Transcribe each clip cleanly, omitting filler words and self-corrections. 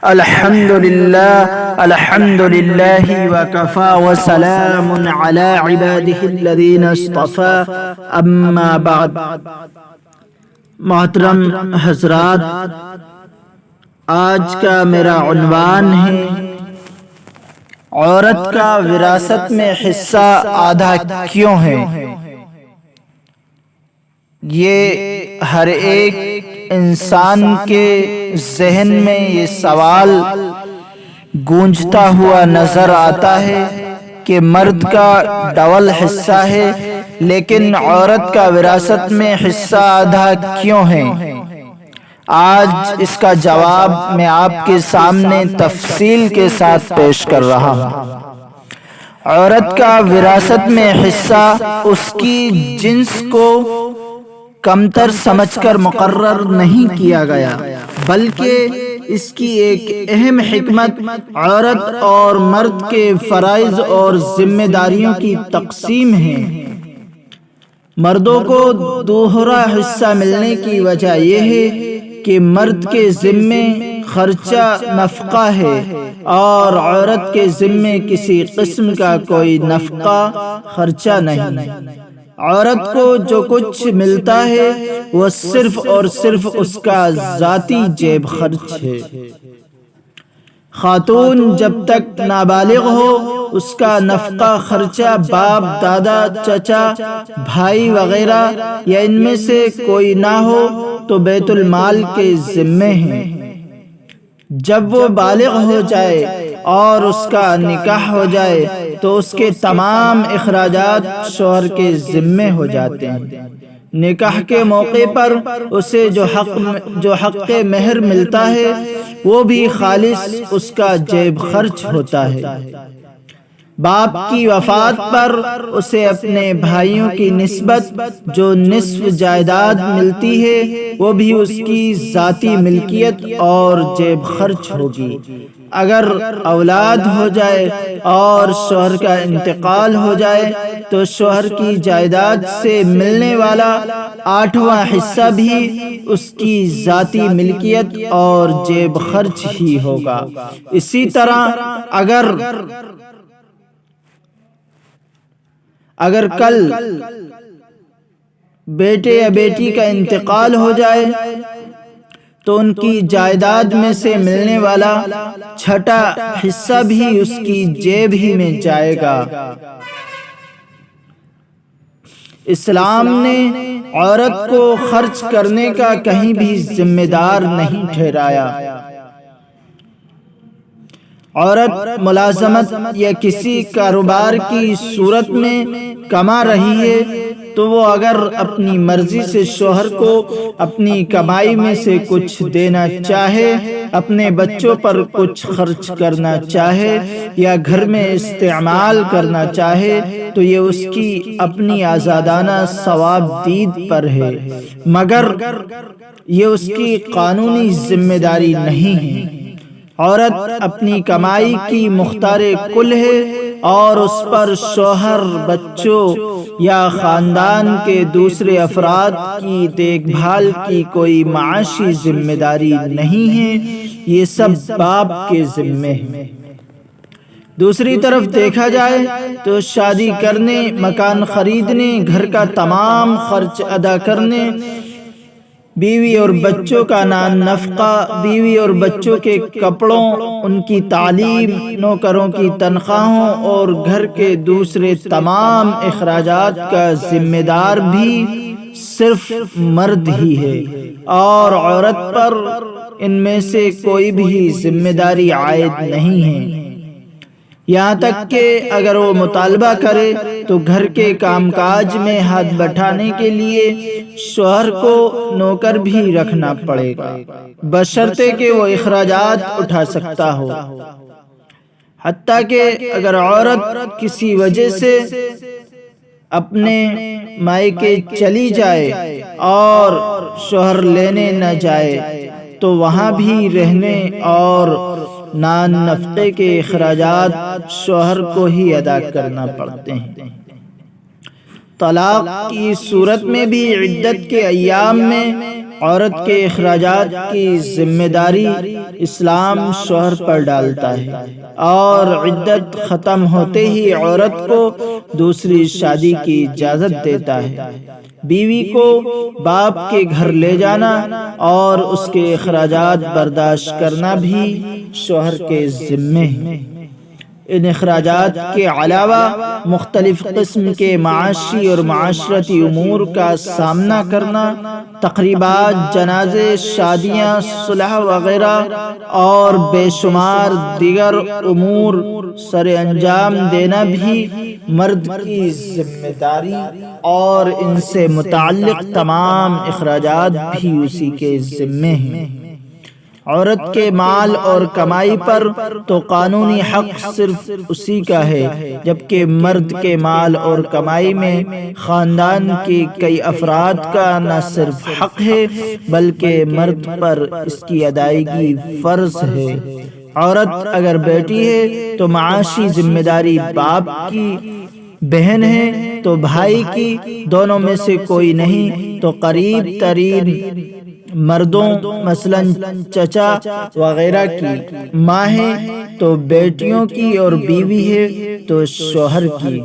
الحمد لله وكفى وسلام على عباده الذين اصطفى اما بعد۔ محترم حضرات، آج کا میرا عنوان ہے عورت کا وراثت میں حصہ آدھا کیوں ہے۔ یہ ہر ایک انسان کے ذہن میں یہ سوال گونجتا ہوا نظر آتا ہے کہ مرد کا ڈبل حصہ ہے لیکن عورت کا وراثت میں حصہ آدھا کیوں ہے۔ آج اس کا جواب میں آپ کے سامنے تفصیل کے ساتھ پیش کر رہا ہوں۔ عورت کا وراثت میں حصہ اس کی جنس کو کمتر سمجھ کر مقرر نہیں کیا گیا، بلکہ اس کی ایک اہم حکمت عورت اور مرد کے فرائض اور ذمہ داریوں کی تقسیم ہے۔ مردوں کو دوہرا حصہ ملنے کی وجہ یہ ہے کہ مرد کے ذمے خرچہ نفقہ ہے اور عورت کے ذمے کسی قسم کا کوئی نفقہ خرچہ نہیں۔ عورت کو جو کچھ ملتا ہے وہ صرف اور صرف اس کا ذاتی جیب خرچ ہے۔ خاتون جب تک نابالغ ہو اس کا نفقہ خرچہ باپ، دادا، چچا، بھائی وغیرہ یا ان میں سے کوئی نہ ہو تو بیت المال کے ذمے ہے۔ جب وہ بالغ ہو جائے اور اس کا نکاح ہو جائے تو اس کے تمام اخراجات شوہر کے ذمے ہو جاتے ہیں۔ نکاح کے موقع پر اسے جو حق مہر ملتا ہے وہ بھی خالص اس کا جیب خرچ ہوتا ہے۔ باپ کی وفات پر اسے اپنے بھائیوں کی نسبت جو نصف جائیداد ملتی ہے وہ بھی اس کی ذاتی ملکیت اور جیب خرچ ہوگی۔ اگر اولاد ہو جائے اور شوہر کا انتقال ہو جائے تو شوہر کی جائیداد سے ملنے والا 8واں حصہ بھی اس کی ذاتی ملکیت اور جیب خرچ ہی ہوگا۔ اسی طرح اگر کل بیٹے یا بیٹی کا انتقال ہو جائے تو ان کی جائیداد میں سے ملنے والا 6واں حصہ بھی اس کی جیب ہی میں جائے گا۔ اسلام نے عورت کو خرچ کرنے کا کہیں بھی ذمہ دار نہیں ٹھہرایا۔ عورت ملازمت یا کسی کاروبار کی صورت میں کما رہی ہے تو وہ اگر اپنی مرضی سے شوہر کو اپنی کمائی میں سے کچھ دینا چاہے، اپنے بچوں پر کچھ خرچ کرنا چاہے یا گھر میں استعمال کرنا چاہے تو یہ اس کی اپنی آزادانہ ثواب دید پر ہے، مگر یہ اس کی قانونی ذمہ داری نہیں ہے۔ عورت اپنی کمائی کی مختار کل ہے اور اس پر شوہر، بچوں یا خاندان کے دوسرے افراد کی دیکھ بھال کی کوئی معاشی ذمہ داری نہیں ہے، یہ سب باپ کے ذمے ہے۔ دوسری طرف دیکھا جائے تو شادی کرنے، مکان خریدنے، گھر کا تمام خرچ ادا کرنے، بیوی اور بچوں کا نفقہ، بیوی اور بچوں کے کپڑوں، ان کی تعلیم، نوکروں کی تنخواہوں اور گھر کے دوسرے تمام اخراجات کا ذمہ دار بھی صرف مرد ہی ہے اور عورت پر ان میں سے کوئی بھی ذمہ داری عائد نہیں ہے۔ یہاں تک کہ اگر وہ مطالبہ کرے تو گھر کے کام کاج میں ہاتھ بٹھانے کے لیے شوہر کو نوکر بھی رکھنا پڑے گا، بشرطے کہ وہ اخراجات اٹھا سکتا ہو۔ حتیٰ کہ اگر عورت کسی وجہ سے اپنے مائکے چلی جائے اور شوہر لینے نہ جائے تو وہاں بھی رہنے اور نان نفقے کے اخراجات شوہر کو ہی ادا کرنا پڑتے ہیں۔ طلاق کی صورت میں بھی عدت کے ایام میں عورت کے اخراجات کی ذمہ داری اسلام شوہر پر ڈالتا ہے اور عدت ختم ہوتے ہی عورت کو دوسری شادی کی اجازت دیتا ہے۔ بیوی کو باپ کے گھر لے جانا اور اس کے اخراجات برداشت کرنا بھی شوہر کے ذمے ہے۔ ان اخراجات کے علاوہ مختلف قسم کے معاشی اور معاشرتی امور کا سامنا کرنا، تقریبات، جنازے، شادیاں، صلح وغیرہ اور بے شمار دیگر امور سر انجام دینا بھی مرد کی ذمہ داری اور ان سے متعلق تمام اخراجات بھی اسی کے ذمے ہیں۔ عورت کے مال اور کمائی پر تو قانونی حق صرف اسی کا ہے، جبکہ مرد کے مال اور کمائی میں خاندان کے کئی افراد کا نہ صرف حق ہے بلکہ مرد پر اس کی ادائیگی فرض ہے۔ عورت اگر بیٹی ہے تو معاشی ذمہ داری باپ کی، بہن ہے تو بھائی کی، دونوں میں سے کوئی نہیں تو قریب ترین مردوں مثلا چچا وغیرہ کی، ماں ہے تو بیٹیوں کی اور بیوی ہے تو شوہر کی۔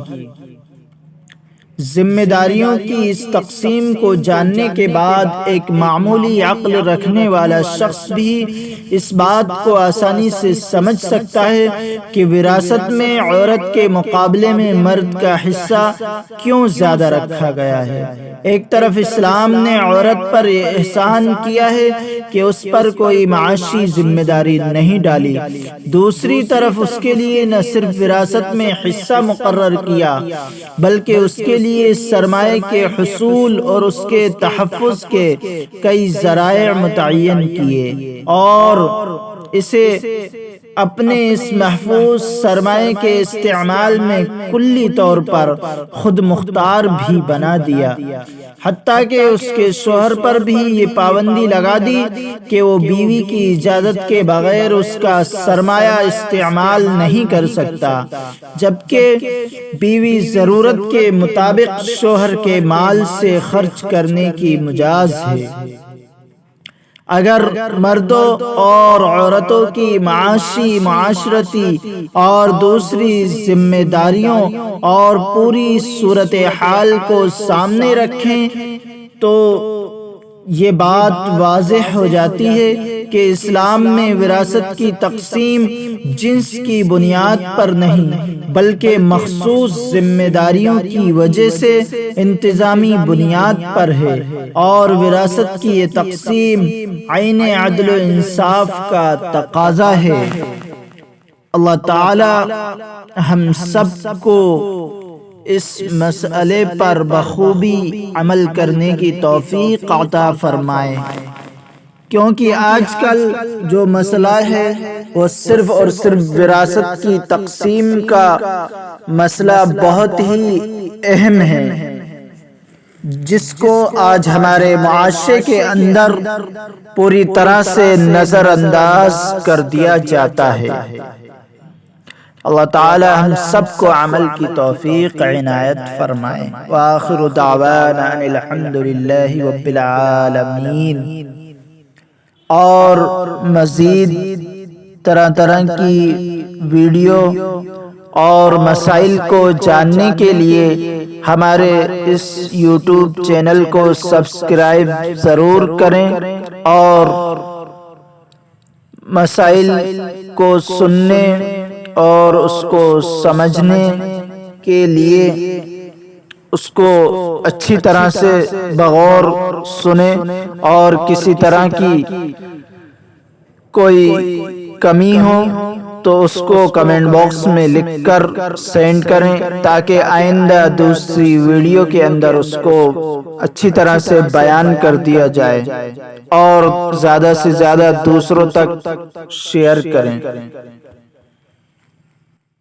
ذمہ داریوں کی اس تقسیم کو جاننے کے بعد ایک معمولی عقل رکھنے والا شخص بھی اس بات کو آسانی سے سمجھ سکتا ہے کہ وراثت میں عورت کے مقابلے میں مرد کا حصہ کیوں زیادہ رکھا گیا ہے۔ ایک طرف اسلام نے عورت پر یہ احسان کیا ہے کہ اس پر کوئی معاشی ذمہ داری نہیں ڈالی، دوسری طرف اس کے لیے نہ صرف وراثت میں حصہ مقرر کیا بلکہ اس کے لیے سرمایہ کے حصول اور اس کے تحفظ کے کئی ذرائع متعین کیے اور اسے اپنے اس محفوظ سرمایہ کے استعمال میں کلی طور پر خود مختار بھی بنا دیا، حتیٰ کہ اس کے شوہر پر بھی یہ پابندی لگا دی کہ وہ بیوی کی اجازت کے بغیر اس کا سرمایہ استعمال نہیں کر سکتا، جبکہ بیوی ضرورت کے مطابق شوہر کے مال سے خرچ کرنے کی مجاز ہے۔ اگر مردوں اور عورتوں کی معاشی، معاشرتی اور دوسری ذمہ داریوں اور پوری صورتحال کو سامنے رکھیں تو یہ بات واضح ہو جاتی ہے کہ اسلام میں وراثت کی تقسیم جنس کی بنیاد پر نہیں بلکہ مخصوص ذمہ داریوں کی وجہ سے انتظامی بنیاد پر ہے، اور وراثت کی یہ تقسیم عین عدل و انصاف کا تقاضا ہے۔ اللہ تعالی ہم سب کو اس مسئلے پر بخوبی عمل کرنے کی توفیق عطا فرمائے، کیونکہ آج کل جو مسئلہ ہے وہ صرف اور صرف وراثت کی تقسیم کا مسئلہ بہت ہی اہم ہے، جس کو آج ہمارے معاشرے کے اندر پوری طرح سے نظر انداز کر دیا جاتا ہے۔ اللہ تعالی ہم سب کو عمل کی توفیق عنایت فرمائے۔ وآخر دعوانا ان الحمد للہ رب العالمین۔ اور مزید طرح طرح کی ویڈیو اور مسائل کو جاننے کے لیے ہمارے اس یوٹیوب چینل کو سبسکرائب ضرور کریں اور مسائل کو سننے اور اس کو سمجھنے کے لیے اس کو اچھی طرح سے بغور سنیں، اور کسی طرح کی کوئی کمی ہو تو اس کو کمنٹ باکس میں لکھ کر سینڈ کریں تاکہ آئندہ دوسری ویڈیو کے اندر اس کو اچھی طرح سے بیان کر دیا جائے اور زیادہ سے زیادہ دوسروں تک شیئر کریں۔